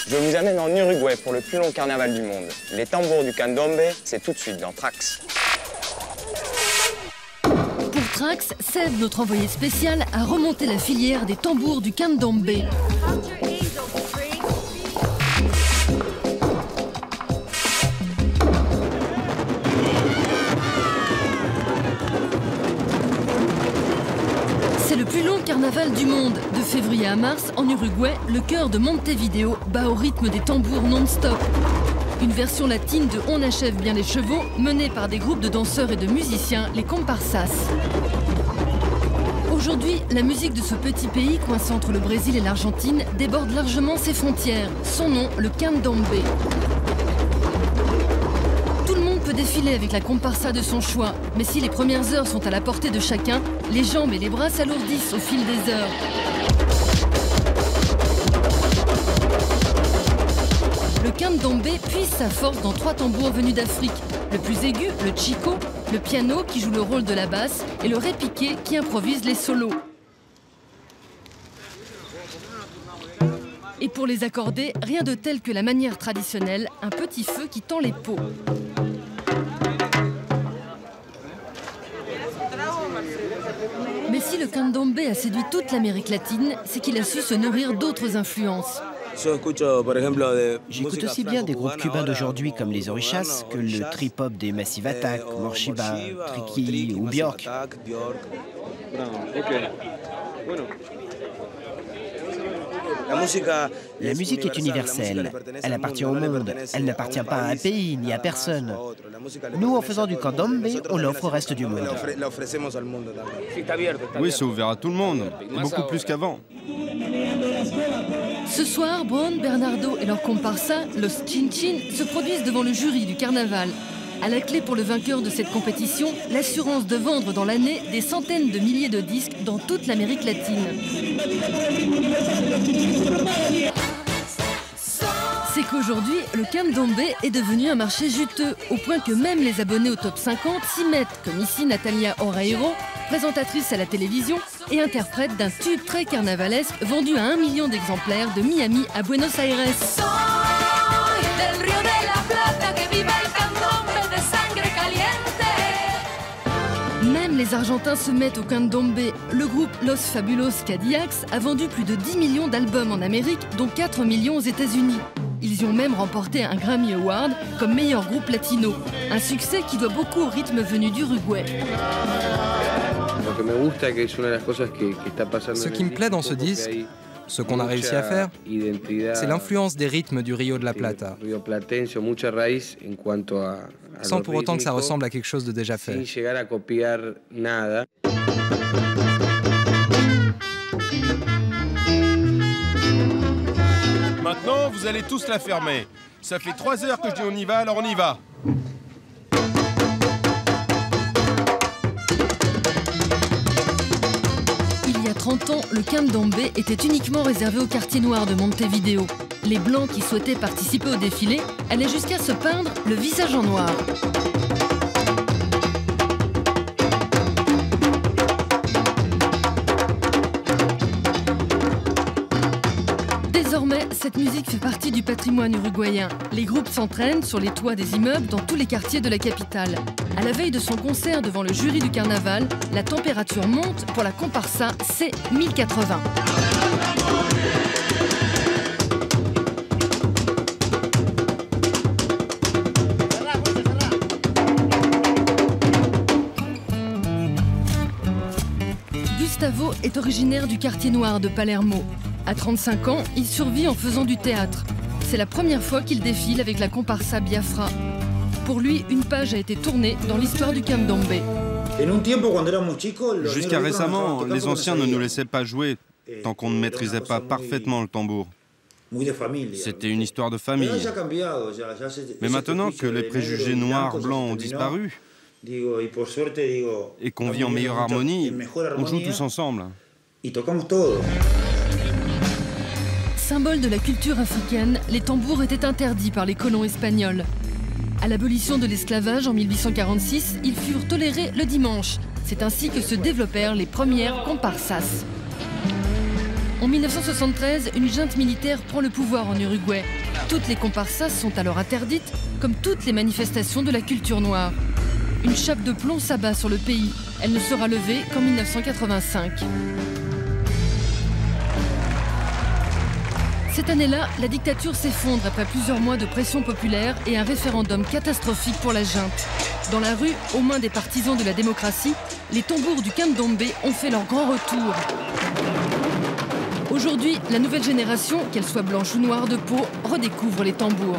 Je vous amène en Uruguay pour le plus long carnaval du monde. Les tambours du candombe, c'est tout de suite dans Trax. Pour Trax, Seb, notre envoyé spécial, a remonté la filière des tambours du candombe. C'est le plus long carnaval du monde. De février à mars, en Uruguay, le cœur de Montevideo bat au rythme des tambours non-stop. Une version latine de On achève bien les chevaux, menée par des groupes de danseurs et de musiciens, les comparsas. Aujourd'hui, la musique de ce petit pays, coincé entre le Brésil et l'Argentine, déborde largement ses frontières. Son nom, le candombe. Tout le monde peut défiler avec la comparsa de son choix, mais si les premières heures sont à la portée de chacun, les jambes et les bras s'alourdissent au fil des heures. Le candombe puise sa force dans 3 tambours venus d'Afrique. Le plus aigu, le chico, le piano qui joue le rôle de la basse et le repiqué qui improvise les solos. Et pour les accorder, rien de tel que la manière traditionnelle, un petit feu qui tend les peaux. Mais si le candombe a séduit toute l'Amérique latine, c'est qu'il a su se nourrir d'autres influences. J'écoute aussi bien des groupes cubains d'aujourd'hui comme les Orishas que le trip-hop des Massive Attack, Morshiba, Tricky ou Björk. La musique est universelle, elle appartient au monde, elle n'appartient pas à un pays ni à personne. Nous, en faisant du candombe, on l'offre au reste du monde. Oui, c'est ouvert à tout le monde, beaucoup plus qu'avant. Ce soir, Braun, Bernardo et leurs comparsa, Los Chin-Chin, se produisent devant le jury du carnaval. À la clé pour le vainqueur de cette compétition, l'assurance de vendre dans l'année des centaines de milliers de disques dans toute l'Amérique latine. C'est qu'aujourd'hui, le candombe est devenu un marché juteux, au point que même les abonnés au top 50 s'y mettent, comme ici Natalia Oreiro, présentatrice à la télévision et interprète d'un tube très carnavalesque vendu à 1 million d'exemplaires de Miami à Buenos Aires. Même les Argentins se mettent au candombe. Le groupe Los Fabulos Cadillacs a vendu plus de 10 millions d'albums en Amérique, dont 4 millions aux États-Unis. Ils y ont même remporté un Grammy Award comme meilleur groupe latino. Un succès qui doit beaucoup au rythme venu d'Uruguay. Ce qui me plaît dans ce disque, ce qu'on a réussi à faire, c'est l'influence des rythmes du Rio de la Plata, sans pour autant que ça ressemble à quelque chose de déjà fait. Maintenant, vous allez tous la fermer. Ça fait 3 heures que je dis on y va, alors on y va. Il y a 30 ans, le candombe était uniquement réservé au quartier noir de Montevideo. Les Blancs qui souhaitaient participer au défilé allaient jusqu'à se peindre le visage en noir. Désormais, cette musique fait partie du patrimoine uruguayen. Les groupes s'entraînent sur les toits des immeubles dans tous les quartiers de la capitale. À la veille de son concert devant le jury du carnaval, la température monte pour la comparsa C1080. Gustavo est originaire du quartier noir de Palermo. À 35 ans, il survit en faisant du théâtre. C'est la première fois qu'il défile avec la comparsa Biafra. Pour lui, une page a été tournée dans l'histoire du candombe. Jusqu'à récemment, les anciens ne nous laissaient pas jouer tant qu'on ne maîtrisait pas parfaitement le tambour. C'était une histoire de famille. Mais maintenant que les préjugés noirs, blancs ont disparu et qu'on vit en meilleure harmonie, on joue tous ensemble. Symbole de la culture africaine, les tambours étaient interdits par les colons espagnols. À l'abolition de l'esclavage en 1846, ils furent tolérés le dimanche. C'est ainsi que se développèrent les premières comparsas. En 1973, une junte militaire prend le pouvoir en Uruguay. Toutes les comparsas sont alors interdites, comme toutes les manifestations de la culture noire. Une chape de plomb s'abat sur le pays. Elle ne sera levée qu'en 1985. Cette année-là, la dictature s'effondre après plusieurs mois de pression populaire et un référendum catastrophique pour la junte. Dans la rue, aux mains des partisans de la démocratie, les tambours du candombe ont fait leur grand retour. Aujourd'hui, la nouvelle génération, qu'elle soit blanche ou noire de peau, redécouvre les tambours.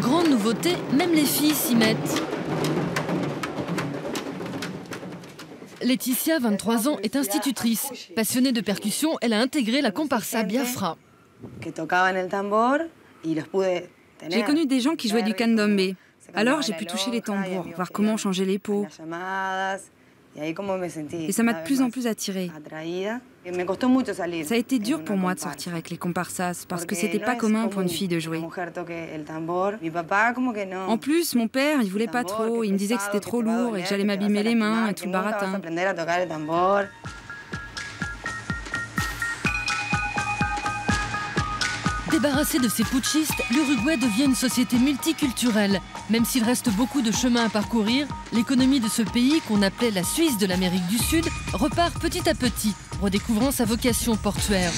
Grande nouveauté, même les filles s'y mettent. Laetitia, 23 ans, est institutrice. Passionnée de percussion, elle a intégré la comparsa Biafra. J'ai connu des gens qui jouaient du candombe. Alors j'ai pu toucher les tambours, voir comment changer les peaux. Et ça m'a de plus en plus attirée. Ça a été dur pour moi de sortir avec les comparsas parce que c'était pas commun pour une fille de jouer. En plus, mon père, il voulait pas trop. Il me disait que c'était trop lourd et que j'allais m'abîmer les mains et tout le baratin. Débarrassé de ses putschistes, l'Uruguay devient une société multiculturelle. Même s'il reste beaucoup de chemin à parcourir, l'économie de ce pays, qu'on appelait la Suisse de l'Amérique du Sud, repart petit à petit, redécouvrant sa vocation portuaire.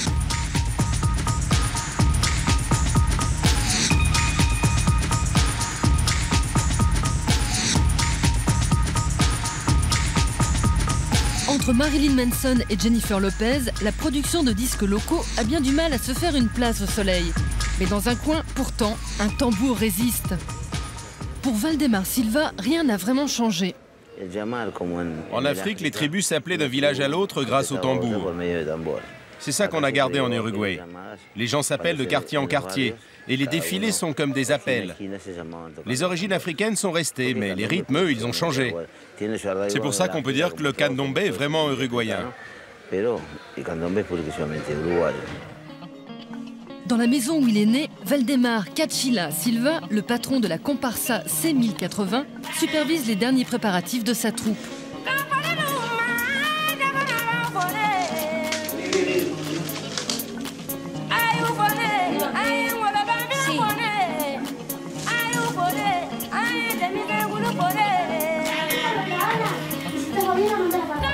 Entre Marilyn Manson et Jennifer Lopez, la production de disques locaux a bien du mal à se faire une place au soleil. Mais dans un coin, pourtant, un tambour résiste. Pour Valdemar Silva, rien n'a vraiment changé. En Afrique, les tribus s'appelaient d'un village à l'autre grâce au tambour. C'est ça qu'on a gardé en Uruguay. Les gens s'appellent de quartier en quartier et les défilés sont comme des appels. Les origines africaines sont restées, mais les rythmes, eux, ils ont changé. C'est pour ça qu'on peut dire que le candombe est vraiment uruguayen. Dans la maison où il est né, Valdemar Cachila Silva, le patron de la comparsa C1080, supervise les derniers préparatifs de sa troupe.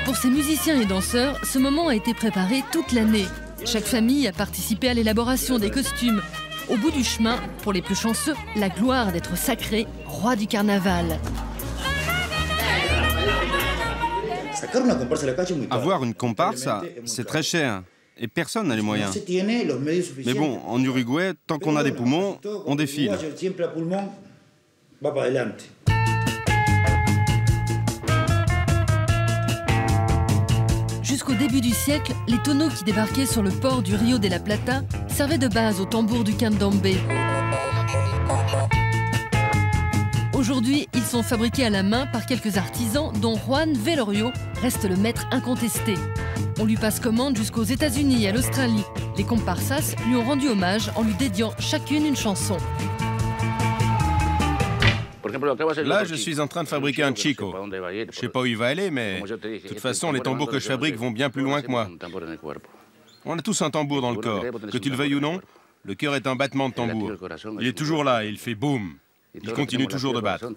Pour ces musiciens et danseurs, ce moment a été préparé toute l'année. Chaque famille a participé à l'élaboration des costumes. Au bout du chemin, pour les plus chanceux, la gloire d'être sacré roi du carnaval. Avoir une comparse, c'est très cher. Et personne n'a les moyens. Mais bon, en Uruguay, tant qu'on a des poumons, on défile. Jusqu'au début du siècle, les tonneaux qui débarquaient sur le port du Rio de la Plata servaient de base au tambour du candombe. Aujourd'hui, ils sont fabriqués à la main par quelques artisans, dont Juan Velorio reste le maître incontesté. On lui passe commande jusqu'aux États-Unis et à l'Australie. Les comparsas lui ont rendu hommage en lui dédiant chacune une chanson. Là, je suis en train de fabriquer un chico. Je ne sais pas où il va aller, mais de toute façon, les tambours que je fabrique vont bien plus loin que moi. On a tous un tambour dans le corps. Que tu le veuilles ou non, le cœur est un battement de tambour. Il est toujours là et il fait boum. Il continue toujours de battre.